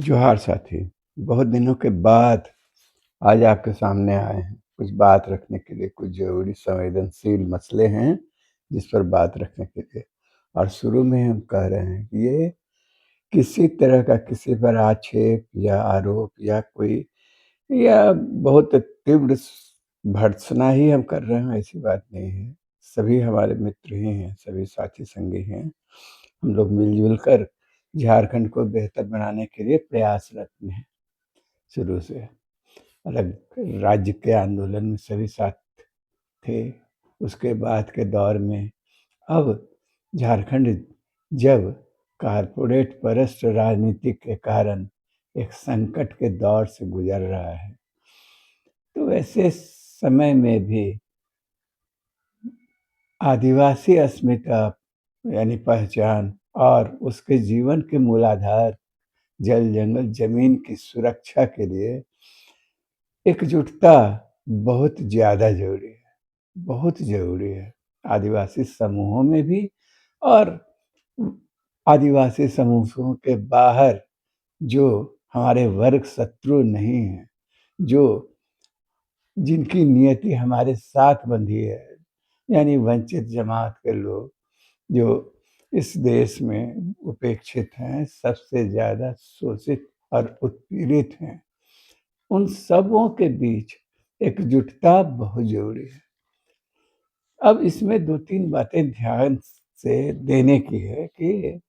जोहार साथी, बहुत दिनों के बाद आज आपके सामने आए हैं। कुछ बात रखने के लिए, कुछ ज़रूरी संवेदनशील मसले हैं, जिस पर बात रखने के लिए। और शुरू में हम कह रहे हैं कि ये किसी तरह का किसी पर आक्षेप या आरोप या कोई या बहुत तीव्र भर्त्सना ही हम कर रहे हैं, ऐसी बात नहीं है। सभी हमारे मित्र ही हैं, सभी साथी संगी हैं। हम लोग मिल-जुल कर झारखंड को बेहतर बनाने के लिए प्रयासरत हैं शुरू से। अलग राज्य के आंदोलन में सभी साथ थे। उसके बाद के दौर में अब झारखंड जब कॉर्पोरेट परस्त राजनीति के कारण एक संकट के दौर से गुजर रहा है, तो ऐसे समय में भी आदिवासी अस्मिता यानी पहचान और उसके जीवन के मूलाधार जल, जंगल, ज़मीन की सुरक्षा के लिए एकजुटता बहुत ज़्यादा ज़रूरी है, बहुत ज़रूरी है। आदिवासी समूहों में भी और आदिवासी समूहों के बाहर जो हमारे वर्ग शत्रु नहीं हैं, जो जिनकी नियति हमारे साथ बंधी है, यानी वंचित जमात के लोग, जो इस देश में उपेक्षित हैं, सबसे ज़्यादा शोषित और उत्पीड़ित हैं। उन सबों के बीच एकजुटता बहुत ज़रूरी है। अब इसमें 2-3 बातें ध्यान से देने की है कि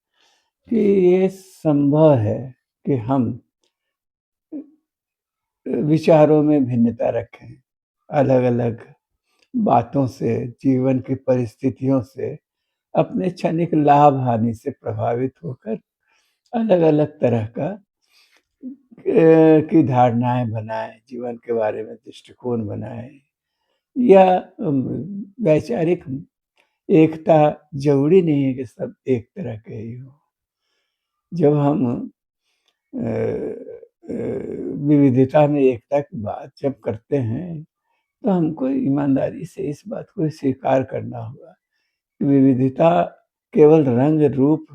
ये संभव है कि हम विचारों में भिन्नता रखें, अलग-अलग बातों से, जीवन की परिस्थितियों से, अपने क्षणिक लाभ-हानि से प्रभावित होकर अलग-अलग तरह का की धारणाएँ बनाएँ, जीवन के बारे में दृष्टिकोण बनाएँ या वैचारिक एकता ज़रूरी नहीं है कि सब एक तरह के ही हों। जब हम अ विविधता में एकता की बात जब करते हैं, तो हमको ईमानदारी से इस बात को स्वीकार करना होगा कि विविधता केवल रंग, रूप,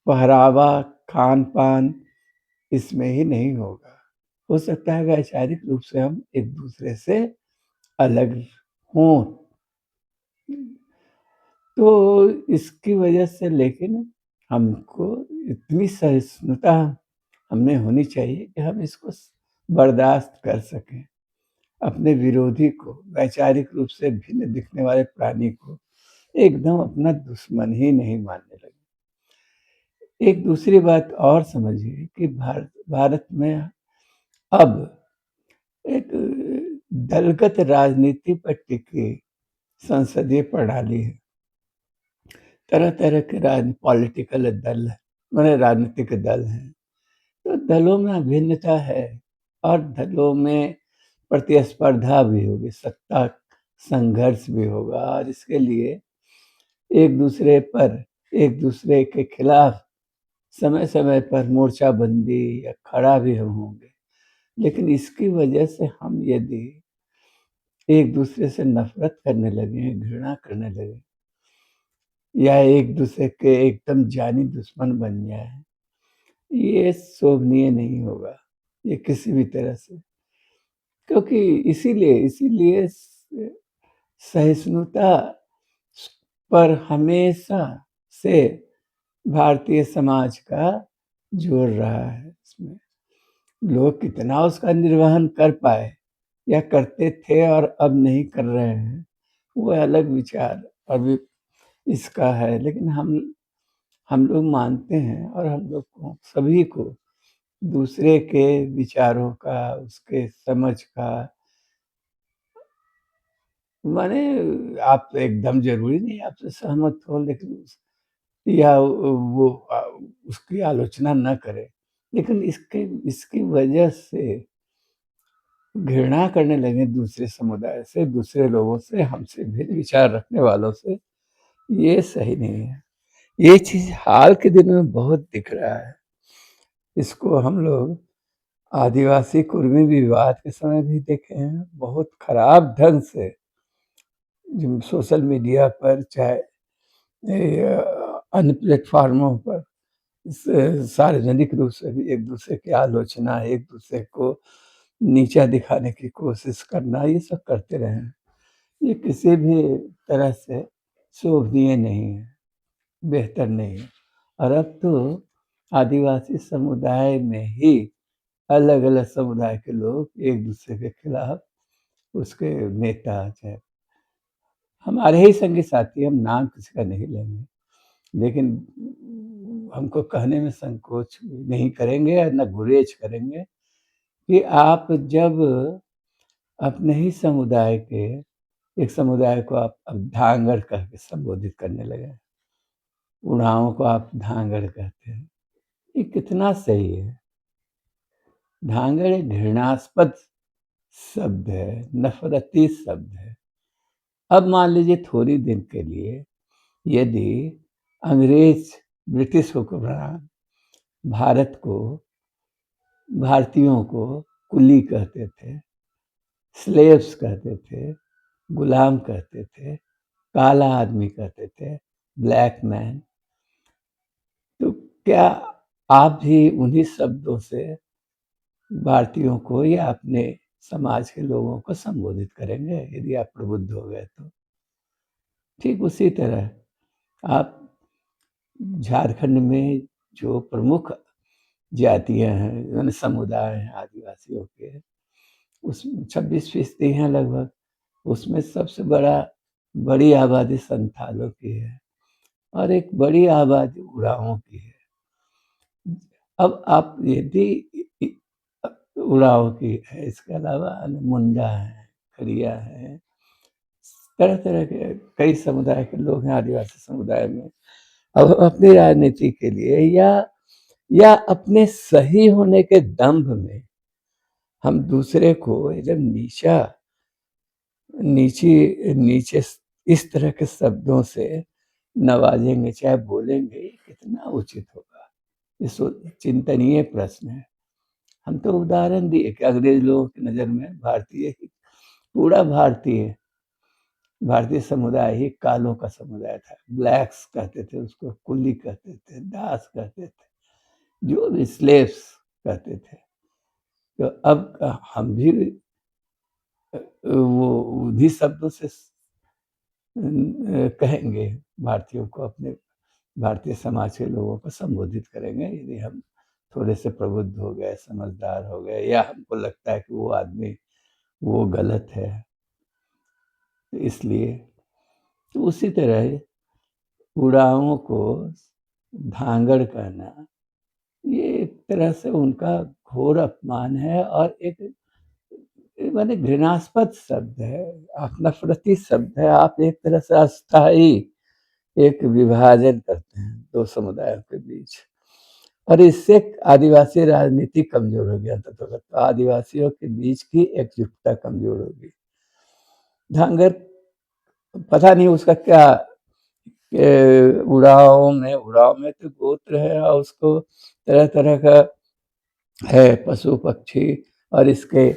पहरावा, खान-पान इसमें ही नहीं होगा। हो सकता है वैचारिक रूप से हम एक-दूसरे से अलग हों। तो इसकी वजह से लेकिन हमको इतनी सहिष्णुता हमें होनी चाहिए कि हम इसको बर्दाश्त कर सकें। अपने विरोधी को, वैचारिक रूप से भिन्न दिखने वाले प्राणी को एकदम अपना दुश्मन ही नहीं मानने लगे। एक दूसरी बात और समझिए कि भारत में अब एक दलगत राजनीति पर टिकी संसदीय प्रणाली है। तरह-तरह के पॉलिटिकल दल माने राजनीतिक दल हैं। तो दलों में भिन्नता है और दलों में प्रतिस्पर्धा भी होगी, सत्ता संघर्ष भी होगा और इसके लिए एक-दूसरे पर, एक-दूसरे के खिलाफ समय-समय पर मोर्चाबंदी या खड़ा भी हम होंगे। लेकिन इसकी वजह से हम यदि एक-दूसरे से नफ़रत करने लगें, घृणा करने लगें या एक-दूसरे के एकदम जानी दुश्मन बन जाएँ, ये शोभनीय नहीं होगा, ये किसी भी तरह से। क्योंकि इसीलिए सहिष्णुता पर हमेशा से भारतीय समाज का जोर रहा है इसमें। लोग कितना उसका निर्वहन कर पाए या करते थे और अब नहीं कर रहे हैं, वो अलग विचार अभी इसका है। लेकिन हम लोग मानते हैं और हम लोग को सभी को दूसरे के विचारों का, उसके समझ का माने आप एकदम ज़रूरी नहीं आपसे सहमत हो लेकिन या वो उसकी आलोचना ना करें। लेकिन इसकी वजह से घृणा करने लगे दूसरे समुदाय से, दूसरे लोगों से, हमसे भिन्न विचार रखने वालों से, ये सही नहीं है। ये चीज़ हाल के दिनों में बहुत दिख रहा है। इसको हम लोग आदिवासी कुर्मी विवाद के समय भी देखे हैं, बहुत खराब ढंग से जो सोशल मीडिया पर चाहे अन्य प्लेटफ़ार्मों पर सार्वजनिक रूप से भी एक-दूसरे की आलोचना, एक-दूसरे को नीचा दिखाने की कोशिश करना, ये सब करते रहे हैं। ये किसी भी तरह से शोभनीय नहीं है, बेहतर नहीं है। और अब तो आदिवासी समुदाय में ही अलग-अलग समुदाय के लोग एक-दूसरे के खिलाफ उसके नेता चाहे हमारे ही संगी साथी, हम नाम किसी का नहीं लेंगे, लेकिन हमको कहने में संकोच नहीं करेंगे और ना गुरेज करेंगे कि आप जब अपने ही समुदाय के एक समुदाय को आप अब धांगड़ कह के संबोधित करने लगे। उरांव को आप धांगड़ कहते हैं। ये कितना सही है? धांगड़ एक घृणास्पद शब्द है, नफ़रती शब्द है। अब मान लीजिए थोड़ी दिन के लिए यदि अंग्रेज, ब्रिटिश हुक्मरान भारत को, भारतीयों को कुली कहते थे, स्लेव्स कहते थे, गुलाम कहते थे, काला आदमी कहते थे, ब्लैक मैन। तो क्या आप भी उन्हीं शब्दों से भारतीयों को या अपने समाज के लोगों को संबोधित करेंगे यदि आप प्रबुद्ध हो गए तो? ठीक उसी तरह आप झारखंड में जो प्रमुख जातियाँ हैं, यानी समुदाय हैं आदिवासियों के, उसमें 26% हैं लगभग। उसमें सबसे बड़ी आबादी संथालों की है और एक बड़ी आबादी उरांवों की है। अब आप यदि इ उरांव की है, इसके अलावा मुंडा है, खड़िया है, तरह-तरह के कई समुदाय के लोग हैं आदिवासी समुदाय में। अब अपनी राजनीति के लिए या अपने सही होने के दंभ में हम दूसरे को एकदम नीची नीचे इस तरह के शब्दों से नवाजेंगे, चाहे बोलेंगे, ये कितना उचित होगा? ये चिंतनीय प्रश्न है। हम तो उदाहरण दिए कि अंग्रेज लोगों की नज़र में भारतीय ही पूरा भारतीय समुदाय ही कालों का समुदाय था। ब्लैक्स कहते थे उसको, कुली कहते थे, दास कहते थे, जो भी स्लेव्स कहते थे। तो अब हम भी वो उन्हीं शब्दों से कहेंगे भारतीयों को, अपने भारतीय समाज के लोगों को संबोधित करेंगे यदि हम थोड़े से प्रबुद्ध हो गए, समझदार हो गए या हमको लगता है कि वो आदमी वो गलत है। तो इसलिए तो उसी तरह उरांवों को धांगड़ कहना, ये एक तरह से उनका घोर अपमान है और एक माने घृणास्पद शब्द है, आप नफ़रती शब्द है। आप एक तरह से अस्थायी एक विभाजन करते हैं 2 समुदायों के बीच और इससे आदिवासी राजनीति कमज़ोर हो गया तथागत। तो आदिवासियों के बीच की एकजुटता कमज़ोर होगी। धांगड़ पता नहीं उसका क्या उरांव में तो गोत्र है और उसको तरह-तरह का है पशु-पक्षी और इसके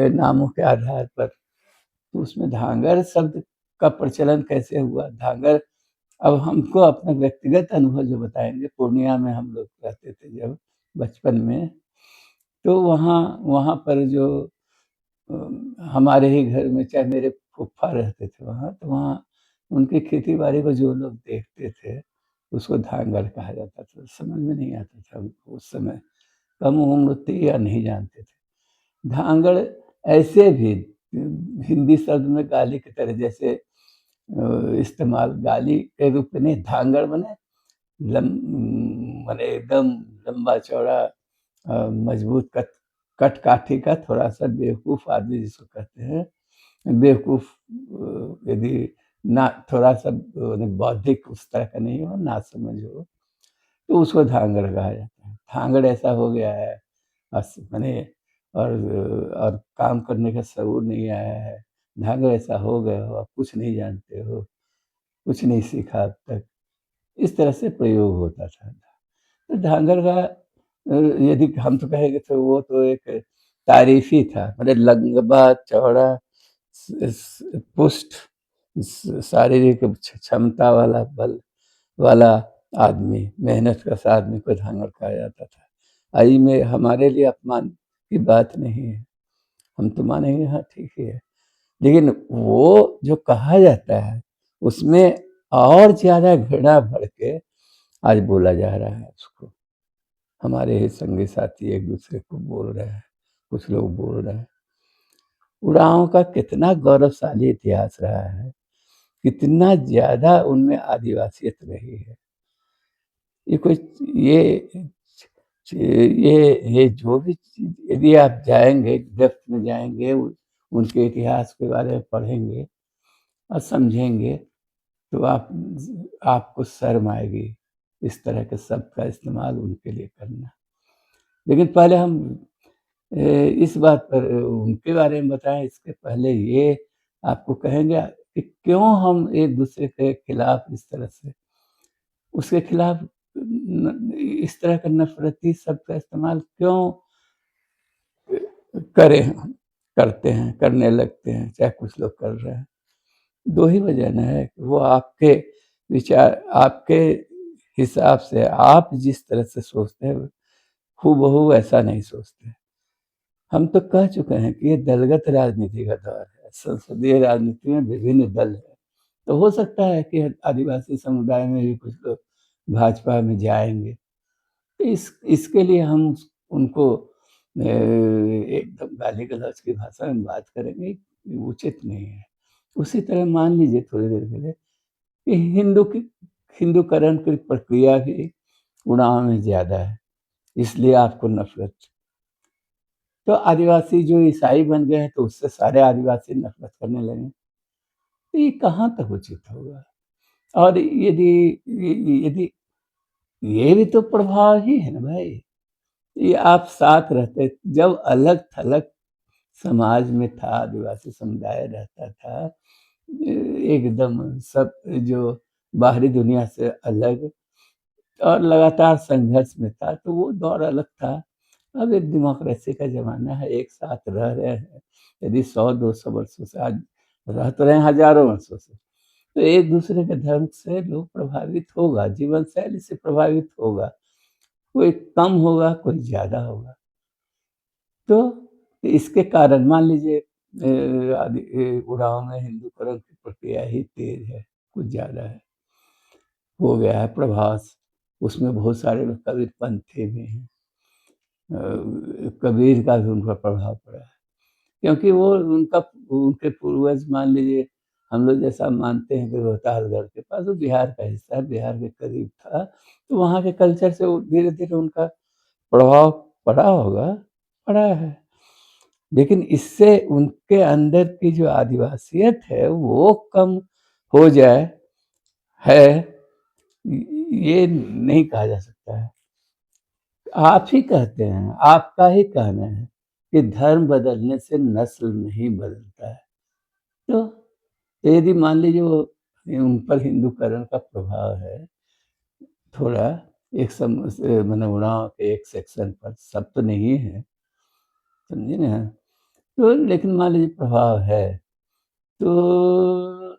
नामों के आधार पर। तो उसमें धांगड़ शब्द का प्रचलन कैसे हुआ? धांगड़ अब हमको अपना व्यक्तिगत अनुभव जो बताएँगे, पूर्णिया में हम लोग रहते थे जब बचपन में, तो वहाँ वहाँ पर जो हमारे ही घर में चाहे मेरे फूफा रहते थे वहाँ, तो वहाँ उनकी खेती-बाड़ी को जो लोग देखते थे, उसको धांगड़ कहा जाता था। समझ में नहीं आता था हमको उस समय, कम उम्र थी या नहीं जानते थे। धांगड़ ऐसे भी हिंदी शब्द में गाली की तरह जैसे इस्तेमाल गाली के रूप में नहीं, धांगड़ माने माने एकदम लंबा-चौड़ा मजबूत कद-काठी का थोड़ा-सा बेवकूफ़ आदमी जिसको कहते हैं, बेवकूफ़ यदि ना थोड़ा-सा बौद्धिक उस तरह का नहीं हो, नासमझ हो, तो उसको धांगड़ कहा जाता है। धांगड़ ऐसा हो गया है माने और काम करने का शऊर नहीं आया है। धांगड़ ऐसा हो गए हो, आप कुछ नहीं जानते हो, कुछ नहीं सीखा अब तक, इस तरह से प्रयोग होता था। तो धांगड़ का यदि हम तो कहेंगे तो वो तो एक तारीफ़ी था, मतलब लंबा चौड़ा पुष्ट शारीरिक क्षमता वाला बल वाला आदमी, मेहनत कश आदमी को धांगड़ कहा जाता था। आई में हमारे लिए अपमान की बात नहीं है, हम तो मानेंगे हाँ ठीक ही है। लेकिन वो जो कहा जाता है, उसमें और ज़्यादा घृणा भर के आज बोला जा रहा है उसको। हमारे ही संगी साथी एक-दूसरे को बोल रहे हैं, कुछ लोग बोल रहे हैं। उरांव का कितना गौरवशाली इतिहास रहा है, कितना ज़्यादा उनमें आदिवासियत रही है। ये कोई ये ये जो भी चीज़ यदि आप जाएँगे, डेप्थ में जाएँगे, उनके इतिहास के बारे में पढ़ेंगे और समझेंगे, तो आपको शर्म आएगी, इस तरह के शब्द का इस्तेमाल उनके लिए करना। लेकिन पहले हम इस बात पर उनके बारे में बताएँ, इसके पहले ये आपको कहेंगे कि क्यों हम एक-दूसरे के खिलाफ इस तरह से उसके खिलाफ इस तरह का नफ़रती शब्द का इस्तेमाल क्यों करें हम करते हैं, करने लगते हैं, चाहे कुछ लोग कर रहे हैं। 2 ही वजह ना है, वो आपके विचार आपके हिसाब से आप जिस तरह से सोचते हैं, हूबहू वैसा नहीं सोचते। हम तो कह चुके हैं कि ये दलगत राजनीति का दौर है, संसदीय राजनीति में विभिन्न दल हैं। तो हो सकता है कि आदिवासी समुदाय में भी कुछ लोग भाजपा में जाएँगे। तो इसके लिए हम उनको एकदम गाली-गलौच की भाषा में बात करेंगे, ये उचित नहीं है। उसी तरह मान लीजिए थोड़ी देर के लिए कि हिंदूकरण की प्रक्रिया भी उड़ाव में ज़्यादा है, इसलिए आपको नफ़रत। तो आदिवासी जो ईसाई बन गए हैं, तो उससे सारे आदिवासी नफ़रत करने लगे। तो ये कहाँ तक उचित होगा? और यदि ये भी तो प्रभाव ही है ना भाई। ये आप साथ रहते जब अलग-थलग समाज में था, आदिवासी समुदाय रहता था, एकदम सब जो बाहरी दुनिया से अलग और लगातार संघर्ष में था, तो वो दौर अलग था। अब एक डेमोक्रेसी का ज़माना है, एक साथ रह रहे हैं। यदि 100-200 वर्षों से आज रह तो रहे हैं हज़ारों वर्षों से, तो एक-दूसरे के धर्म से लोग प्रभावित होगा, जीवन शैली से प्रभावित होगा। कोई कम होगा, कोई ज़्यादा होगा। तो इसके कारण मान लीजिए उड़ाव में हिंदूकरण की प्रक्रिया ही तेज़ है, कुछ ज़्यादा है, हो गया है प्रभाव। उसमें बहुत सारे लोग कबीरपंथी भी हैं। कबीर का भी उन पर प्रभाव पड़ा है। क्योंकि वो उनके पूर्वज मान लीजिए हम लोग जैसा मानते हैं कि रोहतासगढ़ के पास वो बिहार का हिस्सा है, बिहार के करीब था, तो वहाँ के कल्चर से वो धीरे-धीरे उनका प्रभाव पड़ा होगा, पड़ा है। लेकिन इससे उनके अंदर की जो आदिवासियत है वो कम हो जाए है, ये नहीं कहा जा सकता है। आप ही कहते हैं, आपका ही कहना है कि धर्म बदलने से नस्ल नहीं बदलता है। तो यदि मान लीजिए वो उन पर हिंदूकरण का प्रभाव है, थोड़ा एक मतलब उड़ाव के एक सेक्शन पर, सब तो नहीं है, समझे ना? तो लेकिन मान लीजिए प्रभाव है, तो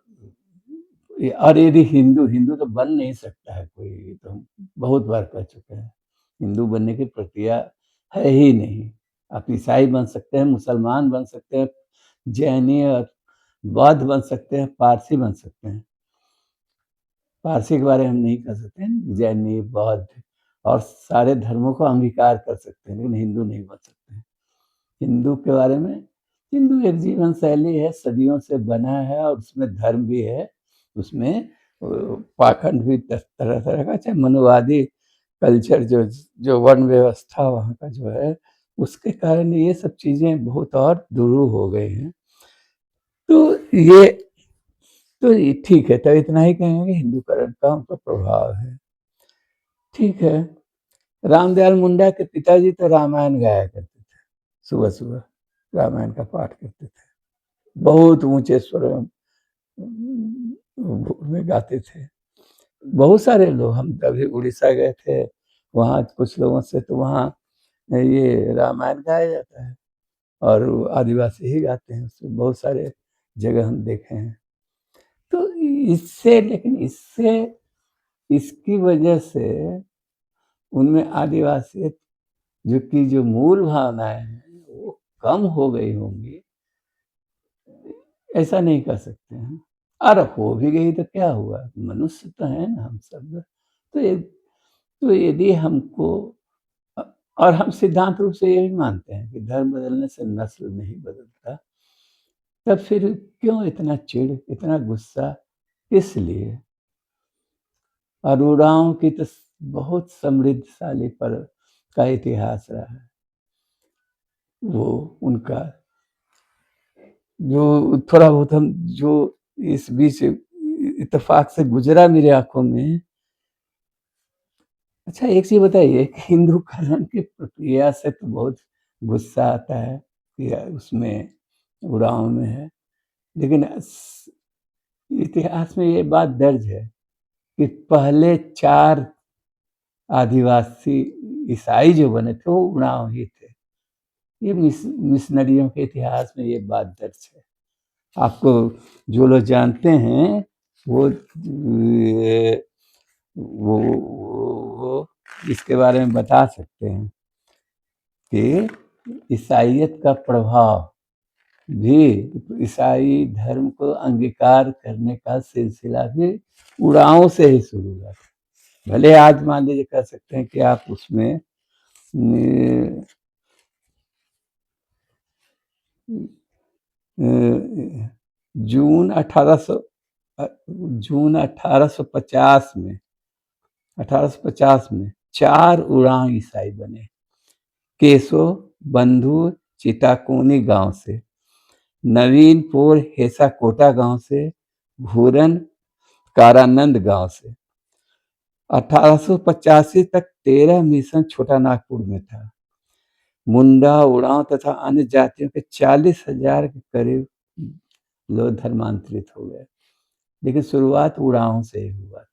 और यदि हिंदू हिंदू तो बन नहीं सकता है कोई, ये तो हम बहुत बार कह चुके हैं। हिंदू बनने की प्रक्रिया है ही नहीं। आप ईसाई बन सकते हैं, मुसलमान बन सकते हैं, जैनी और बौद्ध बन सकते हैं, पारसी बन सकते हैं। पारसी के बारे में हम नहीं कह सकते हैं, जैनी, बौद्ध और सारे धर्मों को अंगीकार कर सकते हैं, लेकिन हिंदू नहीं बन सकते हैं। हिंदू के बारे में हिंदू एक जीवन शैली है, सदियों से बना है और उसमें धर्म भी है, उसमें पाखंड भी तरह-तरह का, चाहे मनुवादी कल्चर जो जो वर्ण व्यवस्था वहाँ का जो है, उसके कारण ये सब चीज़ें बहुत और दुरूह हो गई हैं। तो ये ये ठीक है, तो इतना ही कहेंगे हिंदूकरण का उन पर प्रभाव है। ठीक है, रामदयाल मुंडा के पिताजी तो रामायण गाया करते थे, सुबह-सुबह रामायण का पाठ करते थे। बहुत ऊँचे स्वर में गाते थे। बहुत सारे लोग हम कभी उड़ीसा गए थे, वहाँ कुछ लोगों से तो वहाँ ये रामायण गाया जाता है और वो आदिवासी ही गाते हैं उसमें, बहुत सारे जगह हम देखे हैं। तो इससे लेकिन इससे इसकी वजह से उनमें आदिवासियत जो मूल भावनाएँ हैं, वो कम हो गई होंगी, ऐसा नहीं कह सकते हैं। और हो भी गई तो क्या हुआ? मनुष्य तो हैं ना हम सब। तो ये तो यदि हमको अ, और हम सिद्धांत रूप से ये भी मानते हैं कि धर्म बदलने से नस्ल नहीं बदलता, तब फिर क्यों इतना चिढ़, इतना गुस्सा, किस लिए? अरोड़ाओं की तो बहुत समृद्धशाली पर का इतिहास रहा है। वो उनका जो थोड़ा बहुत हम जो इस बीच इत्तेफाक से गुजरा मेरी आंखों में। अच्छा, एक चीज बताइए कि हिंदूकरण की प्रक्रिया से तो बहुत गुस्सा आता है कि उसमें उड़ाव में है, लेकिन इतिहास में ये बात दर्ज है कि पहले 4 आदिवासी ईसाई जो बने थे वो उड़ाव ही थे। ये मिशनरियों के इतिहास में ये बात दर्ज है। आपको जो लोग जानते हैं वो वो इसके बारे में बता सकते हैं कि ईसाइयत का प्रभाव भी, ईसाई धर्म को अंगीकार करने का सिलसिला भी उड़ावों से ही शुरू हुआ। भले आज मान लीजिए कह सकते हैं कि आप उसमें जून 1800 जून 1850 में 1850 में 4 उड़ाव ईसाई बने। केशो बंधु चिताकोनी गांव से, नवीनपुर हेसाकोटा गांव से, घूरन कारानंद गांव से। 1885 तक 13 मिशन छोटा नागपुर में था। मुंडा उड़ाव तथा अन्य जातियों के 40,000 के करीब लोग धर्मांतरित हो गए, लेकिन शुरुआत उड़ावों से ही हुआ था।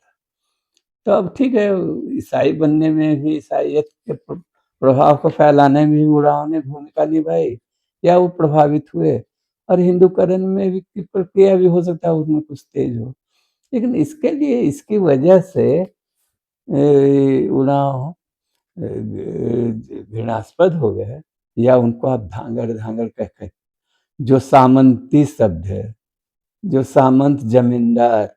तो अब ठीक है, ईसाई बनने में भी, ईसाइयत के प्रभाव को फैलाने में भी उड़ाव ने भूमिका निभाई, या वो प्रभावित हुए। और हिंदूकरण में भी की प्रक्रिया भी हो सकता है उसमें कुछ तेज हो, लेकिन इसके लिए इसकी वजह से उड़ाव घृणास्पद हो गए, या उनको आप धांगड़ धांगड़ कह जो सामंती शब्द है, जो सामंत जमींदार,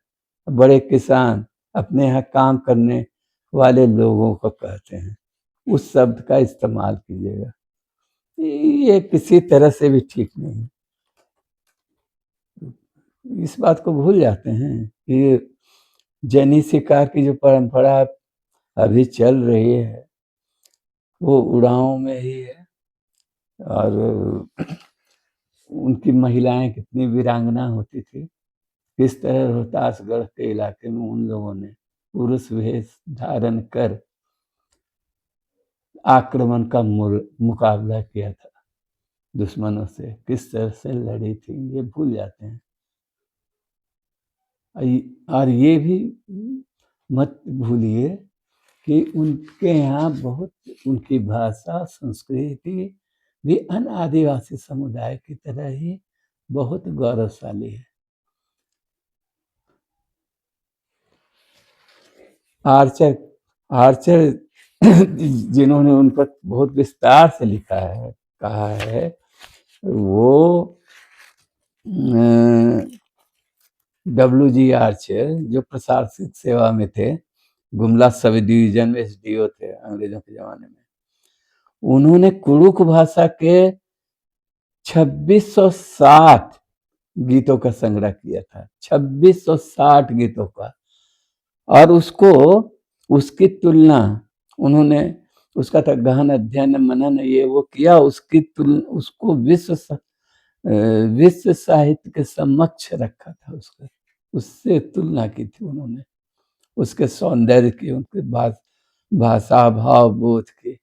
बड़े किसान, अपने यहाँ काम करने वाले लोगों को कहते हैं, उस शब्द का इस्तेमाल कीजिएगा। ये किसी तरह से भी ठीक नहीं है। इस बात को भूल जाते हैं कि जैनी शिकार की जो परंपरा अभी चल रही है वो उड़ावों में ही है। और उनकी महिलाएं कितनी वीरांगना होती थी, किस तरह रोहतासगढ़ के इलाके में उन लोगों ने पुरुष वेश धारण कर आक्रमण का मुकाबला किया था, दुश्मनों से किस तरह से लड़ी थी, ये भूल जाते हैं। और ये भी मत भूलिए कि उनके यहाँ बहुत, उनकी भाषा संस्कृति भी अन्य आदिवासी समुदाय की तरह ही बहुत गौरवशाली है। आर्चर आर्चर जिन्होंने उन पर बहुत विस्तार से लिखा है, कहा है, वो WG आर्चर जो प्रशासनिक सेवा में थे, गुमला सब डिवीजन में SDO थे अंग्रेजों के जमाने में। उन्होंने कुड़ुक भाषा के 2660 गीतों का संग्रह किया था, 2660 गीतों का। और उसकी तुलना उन्होंने, उसका था गहन अध्ययन मनन, ये वो किया, उसकी तुलना, उसको विश्व साहित्य के समक्ष रखा था, उससे तुलना की थी उन्होंने, उसके सौंदर्य की, उनके भाषा भाव बोध की।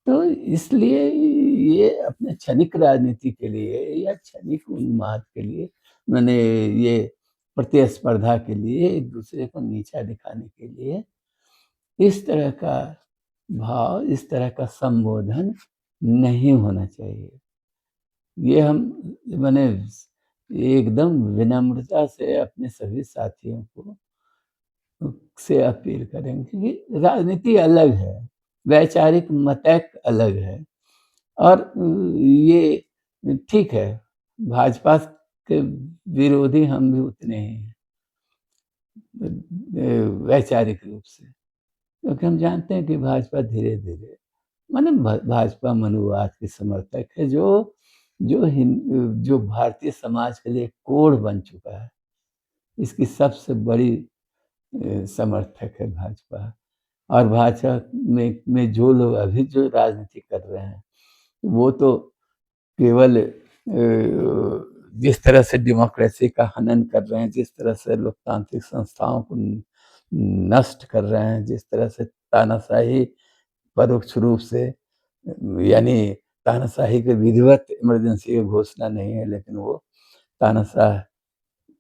तो इसलिए ये अपने क्षणिक राजनीति के लिए या क्षणिक उन्माद के लिए, मैंने ये प्रतिस्पर्धा के लिए, एक दूसरे को नीचा दिखाने के लिए इस तरह का भाव, इस तरह का संबोधन नहीं होना चाहिए। ये हम मैंने एकदम विनम्रता से अपने सभी साथियों को से अपील करेंगे क्योंकि राजनीति अलग है, वैचारिक मतैक अलग है और ये ठीक है, भाजपा के विरोधी हम भी उतने ही हैं वैचारिक रूप से, क्योंकि हम जानते हैं कि भाजपा धीरे-धीरे माने भाजपा मनुवाद के समर्थक है जो भारतीय समाज के लिए कोढ़ बन चुका है। इसकी सबसे बड़ी समर्थक है भाजपा और भाजपा में जो लोग अभी जो राजनीति कर रहे हैं, वो तो केवल जिस तरह से डेमोक्रेसी का हनन कर रहे हैं, जिस तरह से लोकतांत्रिक संस्थाओं को नष्ट कर रहे हैं, जिस तरह से तानाशाही परोक्ष रूप से यानी तानाशाही के विधिवत इमरजेंसी की घोषणा नहीं है, लेकिन वो तानाशाह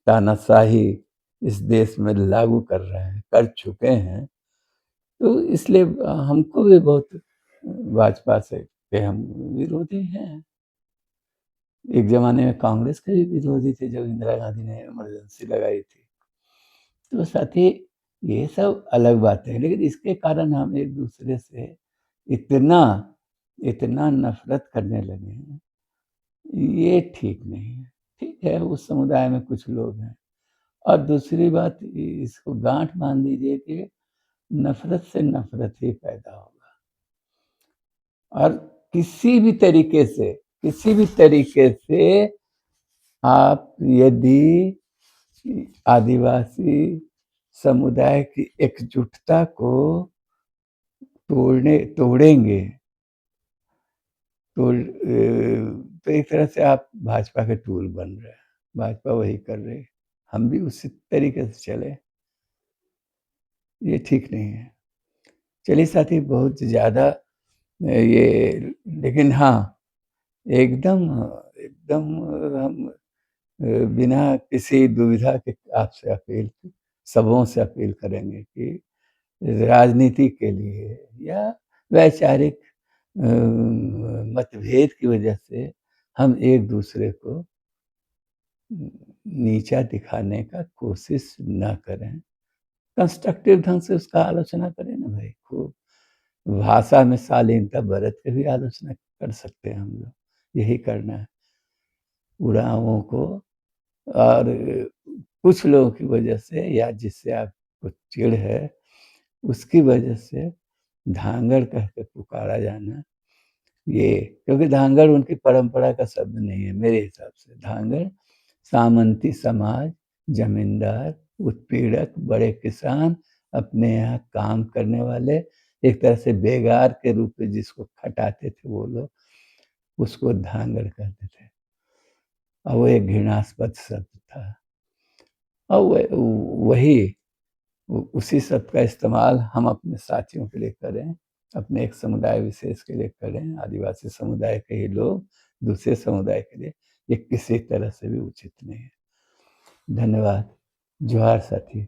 तानाशाही इस देश में लागू कर रहे हैं, कर चुके हैं। तो इसलिए हमको भी बहुत भाजपा से के हम विरोधी हैं। एक ज़माने में कांग्रेस के भी विरोधी थे जब इंदिरा गांधी ने इमरजेंसी लगाई थी। तो साथी ये सब अलग बातें हैं, लेकिन इसके कारण हम एक-दूसरे से इतना इतना नफ़रत करने लगे हैं, ये ठीक नहीं है। ठीक है, उस समुदाय में कुछ लोग हैं और दूसरी बात इसको गाँठ बाँध लीजिए कि नफ़रत से नफ़रत ही पैदा होगा और किसी भी तरीके से आप यदि आदिवासी समुदाय की एकजुटता को तोड़ेंगे तो एक तरह से आप भाजपा के टूल बन रहे हैं। भाजपा वही कर रही है, हम भी उसी तरीके से चले, ये ठीक नहीं है। चलिए साथी बहुत ज़्यादा ये लेकिन हाँ, एकदम एकदम हम बिना किसी दुविधा के आपसे सबों से अपील करेंगे कि राजनीति के लिए या वैचारिक मतभेद की वजह से हम एक-दूसरे को नीचा दिखाने का कोशिश ना करें। कंस्ट्रक्टिव ढंग से उसका आलोचना करें ना भाई खूब। भाषा में शालीनता बरत के भी आलोचना कर सकते हैं हम लोग, यही करना है। उरावों को और कुछ लोगों की वजह से या जिससे आपको चिढ़ है, उसकी वजह से धांगड़ कह के पुकारा जाना, ये क्योंकि धांगड़ उनकी परंपरा का शब्द नहीं है मेरे हिसाब से। धांगड़ सामंती समाज, ज़मींदार, उत्पीड़क, बड़े किसान, अपने यहाँ काम करने वाले, एक तरह से बेगार के रूप में जिसको खटाते थे वो लोग, उसको धांगड़ कहते थे और वो एक घृणास्पद शब्द था। और वही उसी शब्द का इस्तेमाल हम अपने साथियों के लिए करें, अपने एक समुदाय विशेष के लिए करें, आदिवासी समुदाय के ही लोग दूसरे समुदाय के लिए, ये किसी तरह से भी उचित नहीं है। धन्यवाद। जोहार साथी।